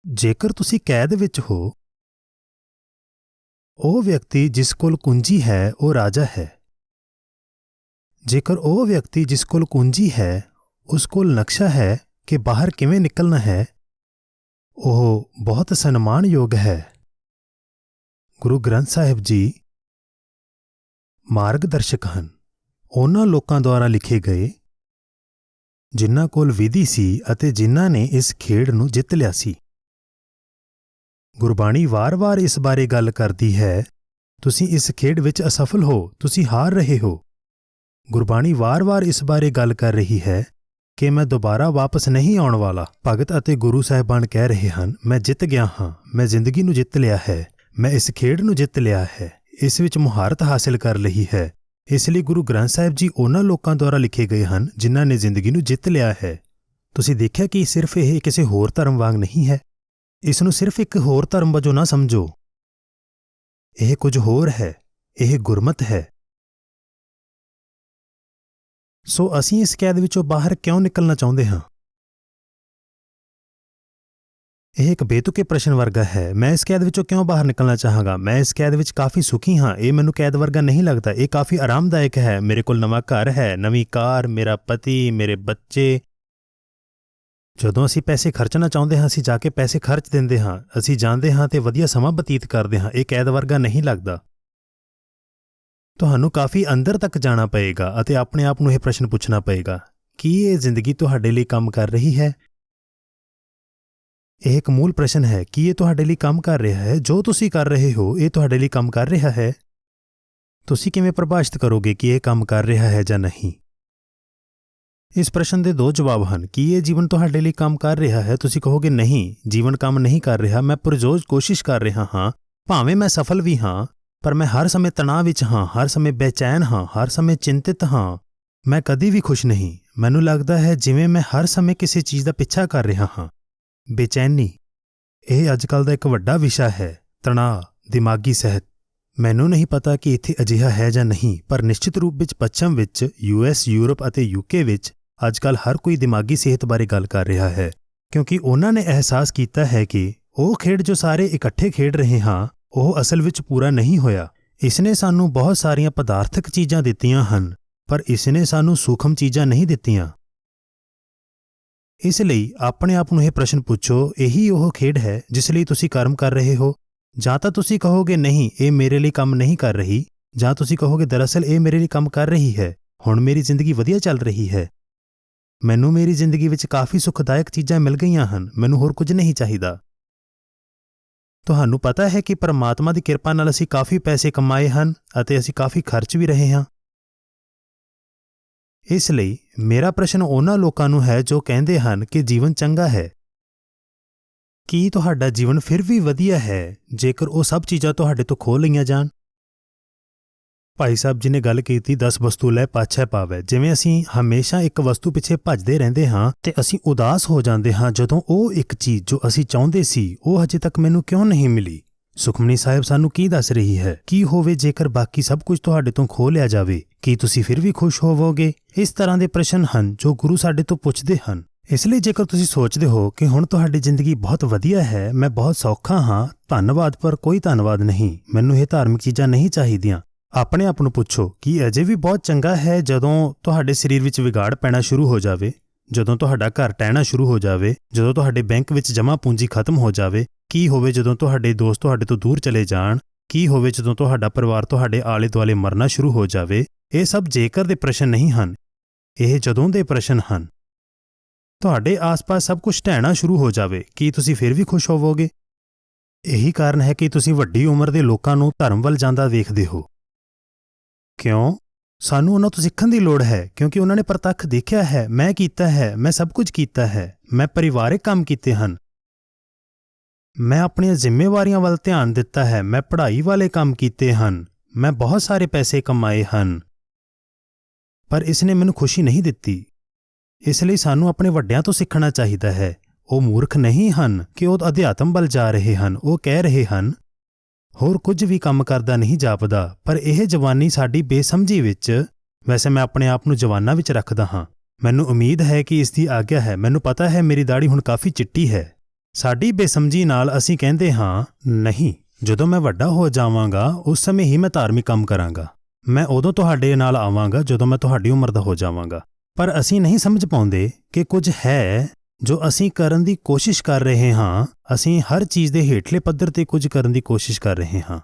ਜੇਕਰ ਤੁਸੀਂ ਕੈਦ ਵਿੱਚ ਹੋ, ਉਹ ਵਿਅਕਤੀ ਜਿਸ ਕੋਲ ਕੁੰਜੀ ਹੈ ਉਹ ਰਾਜਾ ਹੈ। ਜੇਕਰ ਉਹ ਵਿਅਕਤੀ ਜਿਸ ਕੋਲ ਕੁੰਜੀ ਹੈ ਉਸ ਕੋਲ ਨਕਸ਼ਾ ਹੈ ਕਿ ਬਾਹਰ ਕਿਵੇਂ ਨਿਕਲਣਾ ਹੈ, ਉਹ ਬਹੁਤ ਸਨਮਾਨਯੋਗ ਹੈ। ਗੁਰੂ ਗ੍ਰੰਥ ਸਾਹਿਬ ਜੀ ਮਾਰਗਦਰਸ਼ਕ ਹਨ, ਉਹਨਾਂ ਲੋਕਾਂ ਦੁਆਰਾ ਲਿਖੇ ਗਏ ਜਿਨ੍ਹਾਂ ਕੋਲ ਵਿਧੀ ਸੀ ਅਤੇ ਜਿਨ੍ਹਾਂ ਨੇ ਇਸ ਖੇਡ ਨੂੰ ਜਿੱਤ ਲਿਆ ਸੀ। ਗੁਰਬਾਣੀ ਵਾਰ-ਵਾਰ ਇਸ ਬਾਰੇ ਗੱਲ ਕਰਦੀ ਹੈ, ਤੁਸੀਂ ਇਸ ਖੇਡ ਵਿੱਚ ਅਸਫਲ ਹੋ, ਤੁਸੀਂ ਹਾਰ ਰਹੇ ਹੋ। ਗੁਰਬਾਣੀ ਵਾਰ-ਵਾਰ ਇਸ ਬਾਰੇ ਗੱਲ ਕਰ ਰਹੀ ਹੈ ਕਿ ਮੈਂ ਦੁਬਾਰਾ ਵਾਪਸ ਨਹੀਂ ਆਉਣ ਵਾਲਾ। ਭਗਤ ਅਤੇ ਗੁਰੂ ਸਾਹਿਬਾਨ ਕਹਿ ਰਹੇ ਹਨ, ਮੈਂ ਜਿੱਤ ਗਿਆ ਹਾਂ, ਮੈਂ ਜ਼ਿੰਦਗੀ ਨੂੰ ਜਿੱਤ ਲਿਆ ਹੈ, ਮੈਂ ਇਸ ਖੇਡ ਨੂੰ ਜਿੱਤ ਲਿਆ ਹੈ, ਇਸ ਵਿੱਚ ਮੁਹਾਰਤ ਹਾਸਿਲ ਕਰ ਲਈ ਹੈ। ਇਸ ਲਈ ਗੁਰੂ ਗ੍ਰੰਥ ਸਾਹਿਬ ਜੀ ਉਹਨਾਂ ਲੋਕਾਂ ਦੁਆਰਾ ਲਿਖੇ ਗਏ ਹਨ ਜਿਨ੍ਹਾਂ ਨੇ ਜ਼ਿੰਦਗੀ ਨੂੰ ਜਿੱਤ ਲਿਆ ਹੈ। ਤੁਸੀਂ ਦੇਖਿਆ ਕਿ ਸਿਰਫ ਇਹ ਕਿਸੇ ਹੋਰ ਧਰਮ ਵਾਂਗ ਨਹੀਂ ਹੈ। ਇਸ ਨੂੰ ਸਿਰਫ ਇੱਕ ਹੋਰ ਧਰਮ ਵਜੋਂ ਨਾ ਸਮਝੋ, ਇਹ ਕੁਝ ਹੋਰ ਹੈ, ਇਹ ਗੁਰਮਤਿ ਹੈ। ਸੋ ਅਸੀਂ ਇਸ ਕੈਦ ਵਿੱਚੋਂ ਬਾਹਰ ਕਿਉਂ ਨਿਕਲਣਾ ਚਾਹੁੰਦੇ ਹਾਂ? ਇਹ ਇੱਕ ਬੇਤੁਕੇ ਪ੍ਰਸ਼ਨ ਵਰਗਾ ਹੈ। ਮੈਂ ਇਸ ਕੈਦ ਵਿੱਚੋਂ ਕਿਉਂ ਬਾਹਰ ਨਿਕਲਣਾ ਚਾਹਾਂਗਾ? ਮੈਂ ਇਸ ਕੈਦ ਵਿੱਚ ਕਾਫੀ ਸੁਖੀ ਹਾਂ, ਇਹ ਮੈਨੂੰ ਕੈਦ ਵਰਗਾ ਨਹੀਂ ਲੱਗਦਾ, ਇਹ ਕਾਫੀ ਆਰਾਮਦਾਇਕ ਹੈ। ਮੇਰੇ ਕੋਲ ਨਵਾਂ ਘਰ ਹੈ, ਨਵੀਂ ਕਾਰ, ਮੇਰਾ ਪਤੀ, ਮੇਰੇ ਬੱਚੇ। ਜਦੋਂ ਅਸੀਂ ਪੈਸੇ ਖਰਚਣਾ ਚਾਹੁੰਦੇ ਹਾਂ ਅਸੀਂ ਜਾ ਕੇ ਪੈਸੇ ਖਰਚ ਦਿੰਦੇ ਹਾਂ, ਅਸੀਂ ਜਾਂਦੇ ਹਾਂ ਤੇ ਵਧੀਆ ਸਮਾਂ ਬਤੀਤ ਕਰਦੇ ਹਾਂ। ਇਹ ਕੈਦ ਵਰਗਾ ਨਹੀਂ ਲੱਗਦਾ। ਤੁਹਾਨੂੰ ਕਾਫੀ ਅੰਦਰ ਤੱਕ ਜਾਣਾ ਪਏਗਾ ਅਤੇ ਆਪਣੇ ਆਪ ਨੂੰ ਇਹ ਪ੍ਰਸ਼ਨ ਪੁੱਛਣਾ ਪਏਗਾ, ਕੀ ਇਹ ਜ਼ਿੰਦਗੀ ਤੁਹਾਡੇ ਲਈ ਕੰਮ ਕਰ ਰਹੀ ਹੈ? ਇਹ ਇੱਕ ਮੂਲ ਪ੍ਰਸ਼ਨ ਹੈ, ਕੀ ਇਹ ਤੁਹਾਡੇ ਲਈ ਕੰਮ ਕਰ ਰਿਹਾ ਹੈ? ਜੋ ਤੁਸੀਂ ਕਰ ਰਹੇ ਹੋ ਇਹ ਤੁਹਾਡੇ ਲਈ ਕੰਮ ਕਰ ਰਿਹਾ ਹੈ? ਤੁਸੀਂ ਕਿਵੇਂ ਪ੍ਰਭਾਸ਼ਿਤ ਕਰੋਗੇ ਕਿ ਇਹ ਕੰਮ ਕਰ ਰਿਹਾ ਹੈ ਜਾਂ ਨਹੀਂ? ਇਸ ਪ੍ਰਸ਼ਨ ਦੇ ਦੋ ਜਵਾਬ ਹਨ। ਕੀ ਇਹ ਜੀਵਨ ਤੁਹਾਡੇ ਲਈ ਕੰਮ ਕਰ ਰਿਹਾ ਹੈ? ਤੁਸੀਂ ਕਹੋਗੇ ਨਹੀਂ, ਜੀਵਨ ਕੰਮ ਨਹੀਂ ਕਰ ਰਿਹਾ, ਮੈਂ ਪੁਰਜੋਰ ਕੋਸ਼ਿਸ਼ ਕਰ ਰਿਹਾ ਹਾਂ, ਭਾਵੇਂ ਮੈਂ ਸਫਲ ਵੀ ਹਾਂ, ਪਰ ਮੈਂ ਹਰ ਸਮੇਂ ਤਣਾਅ ਵਿੱਚ ਹਾਂ, ਹਰ ਸਮੇਂ ਬੇਚੈਨ ਹਾਂ, ਹਰ ਸਮੇਂ ਚਿੰਤਿਤ ਹਾਂ, ਮੈਂ ਕਦੀ ਵੀ ਖੁਸ਼ ਨਹੀਂ। ਮੈਨੂੰ ਲੱਗਦਾ ਹੈ ਜਿਵੇਂ ਮੈਂ ਹਰ ਸਮੇਂ ਕਿਸੇ ਚੀਜ਼ ਦਾ ਪਿੱਛਾ ਕਰ ਰਿਹਾ ਹਾਂ। ਬੇਚੈਨੀ, ਇਹ ਅੱਜਕੱਲ੍ਹ ਦਾ ਇੱਕ ਵੱਡਾ ਵਿਸ਼ਾ ਹੈ। ਤਣਾਅ, ਦਿਮਾਗੀ ਸਿਹਤ। ਮੈਨੂੰ ਨਹੀਂ ਪਤਾ ਕਿ ਇੱਥੇ ਅਜਿਹਾ ਹੈ ਜਾਂ ਨਹੀਂ, ਪਰ ਨਿਸ਼ਚਿਤ ਰੂਪ ਵਿੱਚ ਪੱਛਮ ਵਿੱਚ, US, ਯੂਰਪ ਅਤੇ UK ਵਿੱਚ ਅੱਜਕੱਲ੍ਹ ਹਰ ਕੋਈ ਦਿਮਾਗੀ ਸਿਹਤ ਬਾਰੇ ਗੱਲ ਕਰ ਰਿਹਾ ਹੈ, ਕਿਉਂਕਿ ਉਹਨਾਂ ਨੇ ਅਹਿਸਾਸ ਕੀਤਾ ਹੈ ਕਿ ਉਹ ਖੇਡ ਜੋ ਸਾਰੇ ਇਕੱਠੇ ਖੇਡ ਰਹੇ ਹਾਂ ਉਹ ਅਸਲ ਵਿੱਚ ਪੂਰਾ ਨਹੀਂ ਹੋਇਆ। ਇਸ ਨੇ ਸਾਨੂੰ ਬਹੁਤ ਸਾਰੀਆਂ ਪਦਾਰਥਕ ਚੀਜ਼ਾਂ ਦਿੱਤੀਆਂ ਹਨ, ਪਰ ਇਸ ਨੇ ਸਾਨੂੰ ਸੂਖਮ ਚੀਜ਼ਾਂ ਨਹੀਂ ਦਿੱਤੀਆਂ। ਇਸ ਲਈ ਆਪਣੇ ਆਪ ਨੂੰ ਇਹ ਪ੍ਰਸ਼ਨ ਪੁੱਛੋ, ਇਹੀ ਉਹ ਖੇਡ ਹੈ ਜਿਸ ਲਈ ਤੁਸੀਂ ਕਰਮ ਕਰ ਰਹੇ ਹੋ? ਜਾਂ ਤਾਂ ਤੁਸੀਂ ਕਹੋਗੇ ਨਹੀਂ, ਇਹ ਮੇਰੇ ਲਈ ਕੰਮ ਨਹੀਂ ਕਰ ਰਹੀ, ਜਾਂ ਤੁਸੀਂ ਕਹੋਗੇ ਦਰਅਸਲ ਇਹ ਮੇਰੇ ਲਈ ਕੰਮ ਕਰ ਰਹੀ ਹੈ। ਹੁਣ ਮੇਰੀ ਜ਼ਿੰਦਗੀ ਵਧੀਆ ਚੱਲ ਰਹੀ ਹੈ, ਮੈਨੂੰ ਮੇਰੀ ਜ਼ਿੰਦਗੀ ਵਿੱਚ ਕਾਫੀ ਸੁਖਦਾਇਕ ਚੀਜ਼ਾਂ ਮਿਲ ਗਈਆਂ ਹਨ, ਮੈਨੂੰ ਹੋਰ ਕੁਝ ਨਹੀਂ ਚਾਹੀਦਾ। ਤੁਹਾਨੂੰ ਪਤਾ ਹੈ ਕਿ ਪਰਮਾਤਮਾ ਦੀ ਕਿਰਪਾ ਨਾਲ ਅਸੀਂ ਕਾਫੀ ਪੈਸੇ ਕਮਾਏ ਹਨ ਅਤੇ ਅਸੀਂ ਕਾਫੀ ਖਰਚ ਵੀ ਰਹੇ ਹਾਂ। ਇਸ ਲਈ ਮੇਰਾ ਪ੍ਰਸ਼ਨ ਉਹਨਾਂ ਲੋਕਾਂ ਨੂੰ ਹੈ ਜੋ ਕਹਿੰਦੇ ਹਨ ਕਿ ਜੀਵਨ ਚੰਗਾ ਹੈ। ਕੀ ਤੁਹਾਡਾ ਜੀਵਨ ਫਿਰ ਵੀ ਵਧੀਆ ਹੈ ਜੇਕਰ ਉਹ ਸਭ ਚੀਜ਼ਾਂ ਤੁਹਾਡੇ ਤੋਂ ਖੋਹ ਲਈਆਂ ਜਾਣ? ਭਾਈ ਸਾਹਿਬ ਜੀ ਨੇ ਗੱਲ ਕੀਤੀ, 10 ਵਸਤੂ ਲੈ ਪਾਛੈ ਪਾਵੈ। ਜਿਵੇਂ ਅਸੀਂ ਹਮੇਸ਼ਾ ਇੱਕ ਵਸਤੂ ਪਿੱਛੇ ਭੱਜਦੇ ਰਹਿੰਦੇ ਹਾਂ ਤੇ ਅਸੀਂ ਉਦਾਸ ਹੋ ਜਾਂਦੇ ਹਾਂ ਜਦੋਂ ਉਹ ਇੱਕ ਚੀਜ਼ ਜੋ ਅਸੀਂ ਚਾਹੁੰਦੇ ਸੀ ਉਹ ਹਜੇ ਤੱਕ ਮੈਨੂੰ ਕਿਉਂ ਨਹੀਂ ਮਿਲੀ। ਸੁਖਮਨੀ ਸਾਹਿਬ ਸਾਨੂੰ ਕੀ ਦੱਸ ਰਹੀ ਹੈ? ਕੀ ਹੋਵੇ ਜੇਕਰ ਬਾਕੀ ਸਭ ਕੁਝ ਤੁਹਾਡੇ ਤੋਂ ਖੋਹ ਲਿਆ ਜਾਵੇ? ਕੀ ਤੁਸੀਂ ਫਿਰ ਵੀ ਖੁਸ਼ ਹੋਵੋਗੇ? ਇਸ ਤਰ੍ਹਾਂ ਦੇ ਪ੍ਰਸ਼ਨ ਹਨ ਜੋ ਗੁਰੂ ਸਾਡੇ ਤੋਂ ਪੁੱਛਦੇ ਹਨ। ਇਸ ਲਈ ਜੇਕਰ ਤੁਸੀਂ ਸੋਚਦੇ ਹੋ ਕਿ ਹੁਣ ਤੁਹਾਡੀ ਜ਼ਿੰਦਗੀ ਬਹੁਤ ਵਧੀਆ ਹੈ, ਮੈਂ ਬਹੁਤ ਸੌਖਾ ਹਾਂ, ਧੰਨਵਾਦ ਪਰ ਕੋਈ ਧੰਨਵਾਦ ਨਹੀਂ, ਮੈਨੂੰ ਇਹ ਧਾਰਮਿਕ ਚੀਜ਼ਾਂ ਨਹੀਂ ਚਾਹੀਦੀਆਂ, ਆਪਣੇ ਆਪ ਨੂੰ ਪੁੱਛੋ ਕਿ ਅਜੇ ਵੀ ਬਹੁਤ ਚੰਗਾ ਹੈ ਜਦੋਂ ਤੁਹਾਡੇ ਸਰੀਰ ਵਿੱਚ ਵਿਗਾੜ ਪੈਣਾ ਸ਼ੁਰੂ ਹੋ ਜਾਵੇ, ਜਦੋਂ ਤੁਹਾਡਾ ਘਰ ਟਹਿਣਾ ਸ਼ੁਰੂ ਹੋ ਜਾਵੇ, ਜਦੋਂ ਤੁਹਾਡੇ ਬੈਂਕ ਵਿੱਚ ਜਮ੍ਹਾਂ ਪੂੰਜੀ ਖਤਮ ਹੋ ਜਾਵੇ? ਕੀ ਹੋਵੇ ਜਦੋਂ ਤੁਹਾਡੇ ਦੋਸਤ ਤੁਹਾਡੇ ਤੋਂ ਦੂਰ ਚਲੇ ਜਾਣ? ਕੀ ਹੋਵੇ ਜਦੋਂ ਤੁਹਾਡਾ ਪਰਿਵਾਰ ਤੁਹਾਡੇ ਆਲੇ ਦੁਆਲੇ ਮਰਨਾ ਸ਼ੁਰੂ ਹੋ ਜਾਵੇ? ਇਹ ਸਭ ਜੇਕਰ ਦੇ ਪ੍ਰਸ਼ਨ ਨਹੀਂ ਹਨ, ਇਹ ਜਦੋਂ ਦੇ ਪ੍ਰਸ਼ਨ ਹਨ। ਤੁਹਾਡੇ ਆਸ-ਪਾਸ ਸਭ ਕੁਝ ਢਹਿਣਾ ਸ਼ੁਰੂ ਹੋ ਜਾਵੇ, ਕੀ ਤੁਸੀਂ ਫਿਰ ਵੀ ਖੁਸ਼ ਹੋਵੋਗੇ? ਇਹੀ ਕਾਰਨ ਹੈ ਕਿ ਤੁਸੀਂ ਵੱਡੀ ਉਮਰ ਦੇ ਲੋਕਾਂ ਨੂੰ ਧਰਮ ਵੱਲ ਜਾਂਦਾ ਵੇਖਦੇ ਹੋ। ਕਿਉਂ? ਸਾਨੂੰ ਉਹਨਾਂ ਤੋਂ ਸਿੱਖਣ ਦੀ ਲੋੜ ਹੈ, ਕਿਉਂਕਿ ਉਹਨਾਂ ਨੇ ਪ੍ਰਤੱਖ ਦੇਖਿਆ ਹੈ। ਮੈਂ ਕੀਤਾ ਹੈ, ਮੈਂ ਸਭ ਕੁਝ ਕੀਤਾ ਹੈ, ਮੈਂ ਪਰਿਵਾਰਿਕ ਕੰਮ ਕੀਤੇ ਹਨ, ਮੈਂ ਆਪਣੀਆਂ ਜ਼ਿੰਮੇਵਾਰੀਆਂ ਵੱਲ ਧਿਆਨ ਦਿੱਤਾ ਹੈ, ਮੈਂ ਪੜ੍ਹਾਈ ਵਾਲੇ ਕੰਮ ਕੀਤੇ ਹਨ, ਮੈਂ ਬਹੁਤ ਸਾਰੇ ਪੈਸੇ ਕਮਾਏ ਹਨ, ਪਰ ਇਸ ਨੇ ਮੈਨੂੰ ਖੁਸ਼ੀ ਨਹੀਂ ਦਿੱਤੀ। ਇਸ ਲਈ ਸਾਨੂੰ ਆਪਣੇ ਵੱਡਿਆਂ ਤੋਂ ਸਿੱਖਣਾ ਚਾਹੀਦਾ ਹੈ। ਉਹ ਮੂਰਖ ਨਹੀਂ ਹਨ ਕਿ ਉਹ ਅਧਿਆਤਮ ਵੱਲ ਜਾ ਰਹੇ ਹਨ। ਉਹ ਕਹਿ ਰਹੇ ਹਨ ਹੋਰ ਕੁਝ ਵੀ ਕੰਮ ਕਰਦਾ ਨਹੀਂ ਜਾਪਦਾ, ਪਰ ਇਹ ਜਵਾਨੀ ਸਾਡੀ ਬੇਸਮਝੀ ਵਿੱਚ, ਵੈਸੇ ਮੈਂ ਆਪਣੇ ਆਪ ਨੂੰ ਜਵਾਨਾਂ ਵਿੱਚ ਰੱਖਦਾ ਹਾਂ, ਮੈਨੂੰ ਉਮੀਦ ਹੈ ਕਿ ਇਸ ਦੀ ਆਗਿਆ ਹੈ। ਮੈਨੂੰ ਪਤਾ ਹੈ ਮੇਰੀ ਦਾੜੀ ਹੁਣ ਕਾਫੀ ਚਿੱਟੀ ਹੈ, ਸਾਡੀ ਬੇਸਮਝੀ ਨਾਲ ਅਸੀਂ ਕਹਿੰਦੇ ਹਾਂ, ਨਹੀਂ, ਜਦੋਂ ਮੈਂ ਵੱਡਾ ਹੋ ਜਾਵਾਂਗਾ ਉਸ ਸਮੇਂ ਹੀ ਮੈਂ ਧਾਰਮਿਕ ਕੰਮ ਕਰਾਂਗਾ। ਮੈਂ ਉਦੋਂ ਤੁਹਾਡੇ ਨਾਲ ਆਵਾਂਗਾ ਜਦੋਂ ਮੈਂ ਤੁਹਾਡੀ ਉਮਰ ਦਾ ਹੋ ਜਾਵਾਂਗਾ। ਪਰ ਅਸੀਂ ਨਹੀਂ ਸਮਝ ਪਾਉਂਦੇ ਕਿ ਕੁਝ ਹੈ ਜੋ ਅਸੀਂ ਕਰਨ ਦੀ ਕੋਸ਼ਿਸ਼ ਕਰ ਰਹੇ ਹਾਂ। ਅਸੀਂ ਹਰ ਚੀਜ਼ ਦੇ ਹੇਠਲੇ ਪੱਧਰ 'ਤੇ ਕੁਝ ਕਰਨ ਦੀ ਕੋਸ਼ਿਸ਼ ਕਰ ਰਹੇ ਹਾਂ।